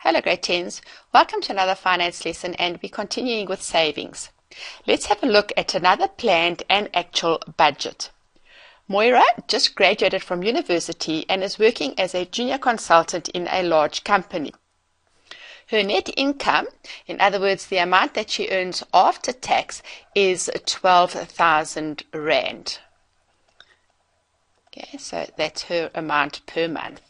Hello grade 10s, welcome to another finance lesson and we're continuing with savings. Let's have a look at another planned and actual budget. Moira just graduated from university and is working as a junior consultant in a large company. Her net income, in other words the amount that she earns after tax, is 12,000 Rand. Okay, so that's her amount per month.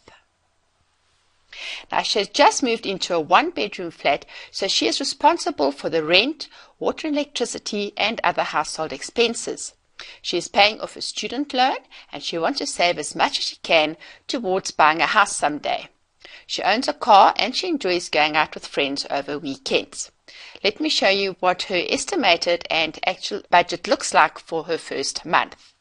Now she has just moved into a one-bedroom flat, so she is responsible for the rent, water and electricity and other household expenses. She is paying off a student loan and she wants to save as much as she can towards buying a house someday. She owns a car and she enjoys going out with friends over weekends. Let me show you what her estimated and actual budget looks like for her first month.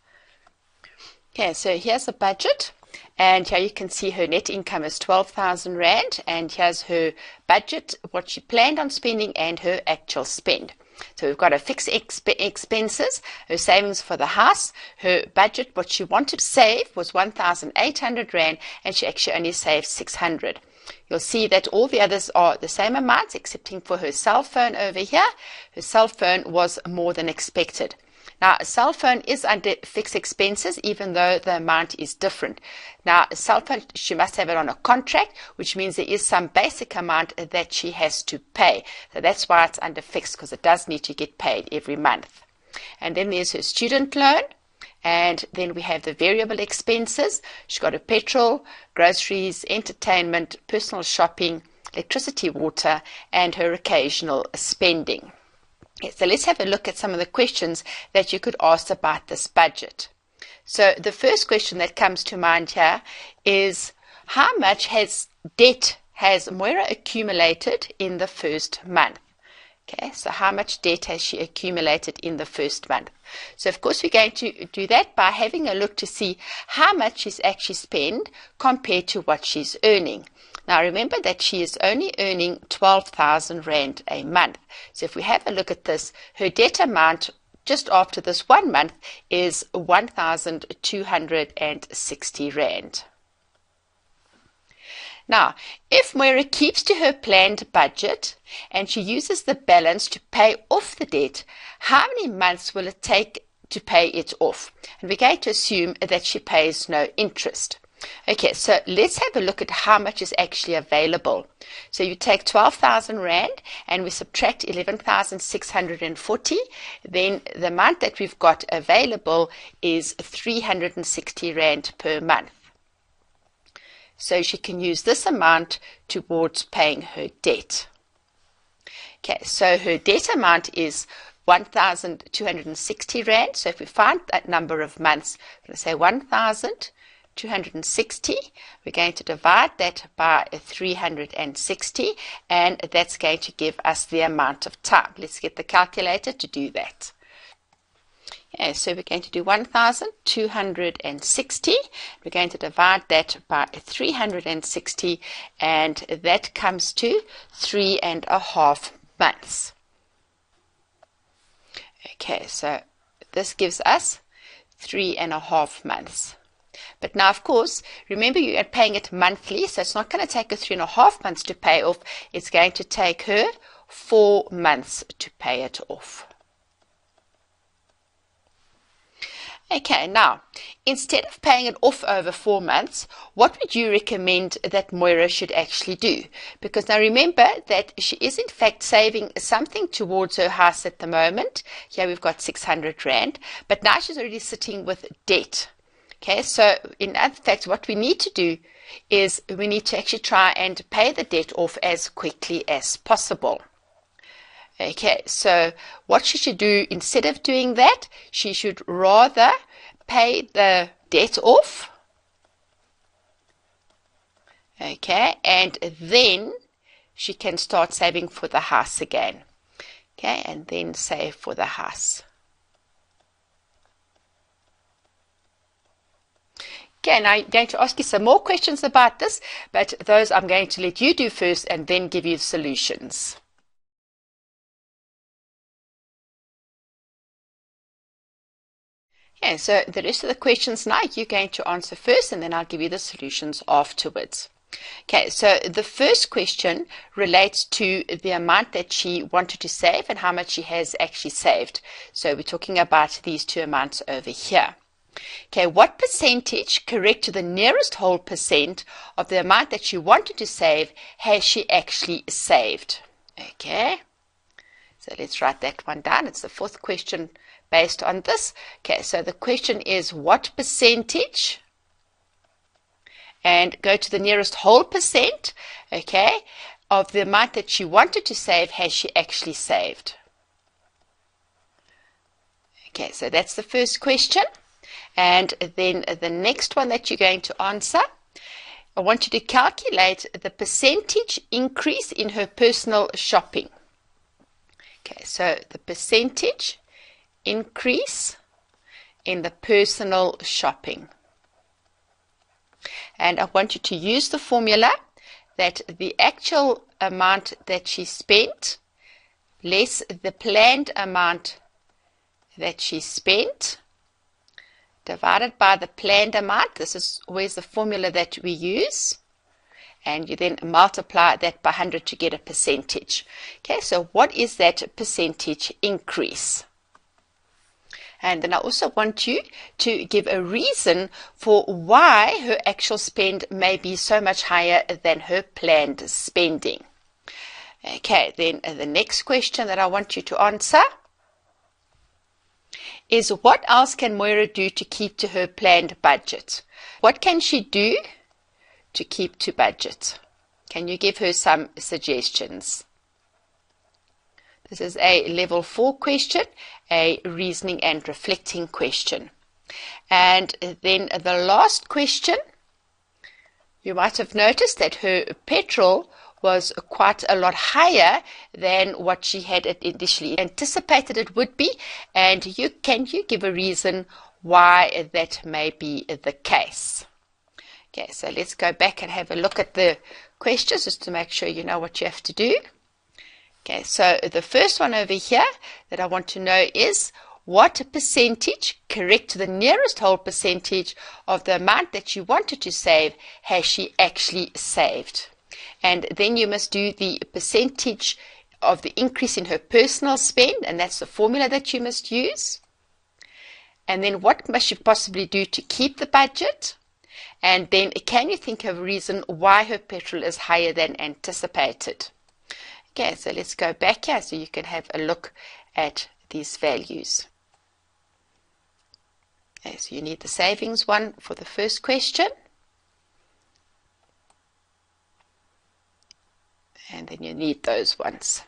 Okay, so here's a budget. And here you can see her net income is 12,000 Rand, and here's her budget, what she planned on spending and her actual spend. So we've got her fixed expenses, her savings for the house, her budget, what she wanted to save was 1,800 Rand, and she actually only saved 600. You'll see that all the others are the same amounts, excepting for her cell phone over here. Her cell phone was more than expected. Now, a cell phone is under fixed expenses, even though the amount is different. Now, a cell phone, she must have it on a contract, which means there is some basic amount that she has to pay. So that's why it's under fixed, because it does need to get paid every month. And then there's her student loan. And then we have the variable expenses. She's got her petrol, groceries, entertainment, personal shopping, electricity, water, and her occasional spending. Okay, so let's have a look at some of the questions that you could ask about this budget. So the first question that comes to mind here is, how much debt has Moira accumulated in the first month? Okay, so how much debt has she accumulated in the first month? So of course we're going to do that by having a look to see how much she's actually spent compared to what she's earning. Now remember that she is only earning 12,000 Rand a month. So if we have a look at this, her debt amount just after this 1 month is 1,260 Rand. Now, if Moira keeps to her planned budget and she uses the balance to pay off the debt, how many months will it take to pay it off? And we're going to assume that she pays no interest. Okay, so let's have a look at how much is actually available. So you take 12,000 Rand and we subtract 11,640. Then the amount that we've got available is 360 Rand per month. So she can use this amount towards paying her debt. Okay, so her debt amount is 1,260 Rand. So if we find that number of months, we're going to say 1,260. We're going to divide that by 360, and that's going to give us the amount of time. Let's get the calculator to do that. Okay, so we're going to do 1,260. We're going to divide that by 360, and that comes to 3.5 months. Okay, so this gives us 3.5 months. But now, of course, remember you are paying it monthly, so it's not going to take her 3.5 months to pay off. It's going to take her 4 months to pay it off. Okay, now, instead of paying it off over 4 months, what would you recommend that Moira should actually do? Because now remember that she is in fact saving something towards her house at the moment. Here we've got 600 Rand, but now she's already sitting with debt. Okay, so in fact what we need to do is we need to actually try and pay the debt off as quickly as possible. Okay, so what she should do instead of doing that, she should rather pay the debt off. Okay, and then she can start saving for the house again. Okay, and then save for the house. Okay, now I'm going to ask you some more questions about this, but those I'm going to let you do first and then give you the solutions. Okay, so the rest of the questions now you're going to answer first and then I'll give you the solutions afterwards. Okay, so the first question relates to the amount that she wanted to save and how much she has actually saved. So we're talking about these two amounts over here. Okay, what percentage, correct to the nearest whole percent, of the amount that she wanted to save has she actually saved? Okay, so let's write that one down. It's the fourth question based on this. Okay, so the question is what percentage, and go to the nearest whole percent, okay, of the amount that she wanted to save has she actually saved? Okay, so that's the first question. And then the next one that you're going to answer, I want you to calculate the percentage increase in her personal shopping. Okay, so the percentage increase in the personal shopping. And I want you to use the formula that the actual amount that she spent less the planned amount that she spent divided by the planned amount. This is always the formula that we use. And you then multiply that by 100 to get a percentage. Okay, so what is that percentage increase? And then I also want you to give a reason for why her actual spend may be so much higher than her planned spending. Okay, then the next question that I want you to answer is what else can Moira do to keep to her planned budget? What can she do to keep to budget? Can you give her some suggestions? This is a level 4 question, a reasoning and reflecting question. And then the last question, you might have noticed that her petrol was quite a lot higher than what she had initially anticipated it would be, and can you give a reason why that may be the case? Okay, so let's go back and have a look at the questions just to make sure you know what you have to do. Okay, so the first one over here that I want to know is what percentage, correct to the nearest whole percentage, of the amount that you wanted to save has she actually saved? And then you must do the percentage of the increase in her personal spend, and that's the formula that you must use. And then what must you possibly do to keep the budget? And then can you think of a reason why her petrol is higher than anticipated? Okay, so let's go back here so you can have a look at these values. Okay, so you need the savings one for the first question. And then you need those ones.